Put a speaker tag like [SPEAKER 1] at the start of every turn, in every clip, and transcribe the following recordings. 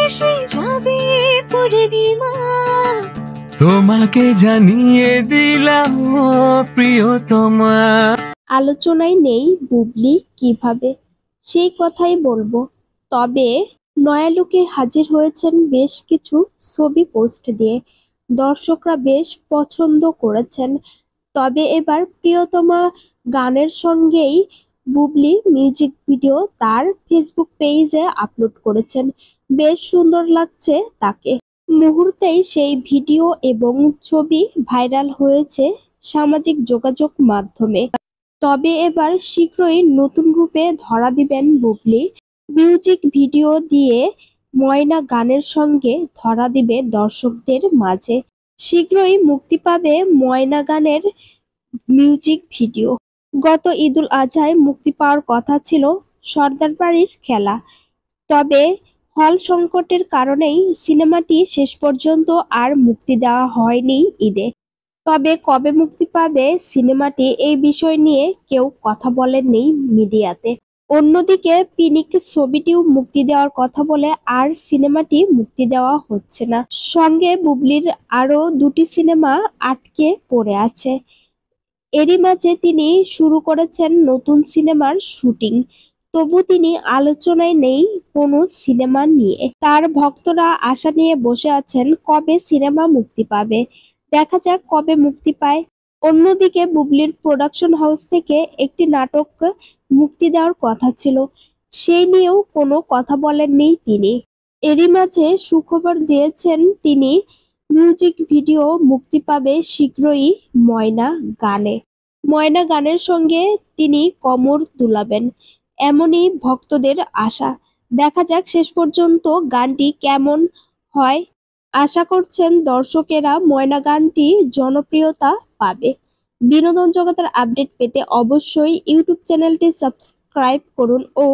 [SPEAKER 1] এসে যাবে পূর্ণিমা।
[SPEAKER 2] তোমাকে জানিয়ে দিলাম ও প্রিয়তমা।
[SPEAKER 3] আলোচনায় নেই বুবলি কিভাবে, সেই কথাই বলবো। তবে নয়া লুকে হাজির হয়েছেন বেশ কিছু ছবি পোস্ট দিয়ে, দর্শকরা বেশ পছন্দ করেছেন। তবে এবার প্রিয়তমা গানের সঙ্গেই বুবলি মিউজিক ভিডিও তার ফেসবুক পেজে আপলোড করেছেন। বেশ সুন্দর লাগছে তাকে। মুহূর্তেই সেই ভিডিও এবং ছবি ভাইরাল হয়েছে সামাজিক যোগাযোগ মাধ্যমে। তবে এবার শীঘ্রই নতুন রূপে ধরা দিবেন বুবলি। মিউজিক ভিডিও দিয়ে ময়না গানের সঙ্গে ধরা দিবে দর্শকদের মাঝে। শীঘ্রই মুক্তি পাবে ময়না গানের মিউজিক ভিডিও। গত ঈদুল আজহায় মুক্তি পাওয়ার কথা ছিল সর্দার বাড়ির খেলা, তবে হল সংকটের কারণেই সিনেমাটি শেষ পর্যন্ত আর মুক্তি দেওয়া হয়নি ঈদে। তবে কবে মুক্তি পাবে সিনেমাটি এই বিষয় নিয়ে কেউ কথা বলেননি মিডিয়াতে। অন্যদিকে পিনিক ছবিটিও মুক্তি দেওয়ার কথা বলে আর সিনেমাটি মুক্তি দেওয়া হচ্ছে না। সঙ্গে বুবলির আরও দুটি সিনেমা আটকে পড়ে আছে। এরই মাঝে তিনি শুরু করেছেন নতুন সিনেমার শুটিং, তবু তিনি আলোচনায় নেই কোনো সিনেমা নিয়ে। তার ভক্তরা আশা নিয়ে বসে আছেন কবে সিনেমা মুক্তি পাবে, দেখা যাক কবে মুক্তি পায়। অন্যদিকে বুবলির প্রোডাকশন হাউস থেকে একটি নাটক মুক্তি দেওয়ার কথা ছিল, সেই নিয়েও কোনো কথা বলেননি তিনি। এরই মাঝে সুখবর দিয়েছেন তিনি, মিউজিক ভিডিও মুক্তি পাবে শীঘ্রই ময়না গানে। ময়না গানের সঙ্গে তিনি কমর দুলাবেন, এমনই ভক্তদের আশা। দেখা যাক শেষ পর্যন্ত গানটি কেমন হয়। আশা করছেন দর্শকেরা ময়না গানটি জনপ্রিয়তা পাবে। বিনোদন জগতের আপডেট পেতে অবশ্যই ইউটিউব চ্যানেলটি সাবস্ক্রাইব করুন ও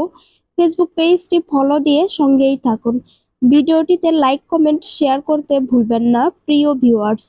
[SPEAKER 3] ফেসবুক পেজটি ফলো দিয়ে সঙ্গেই থাকুন। ভিডিওটিতে লাইক, কমেন্ট, শেয়ার করতে ভুলবেন না প্রিয় ভিউয়ার্স।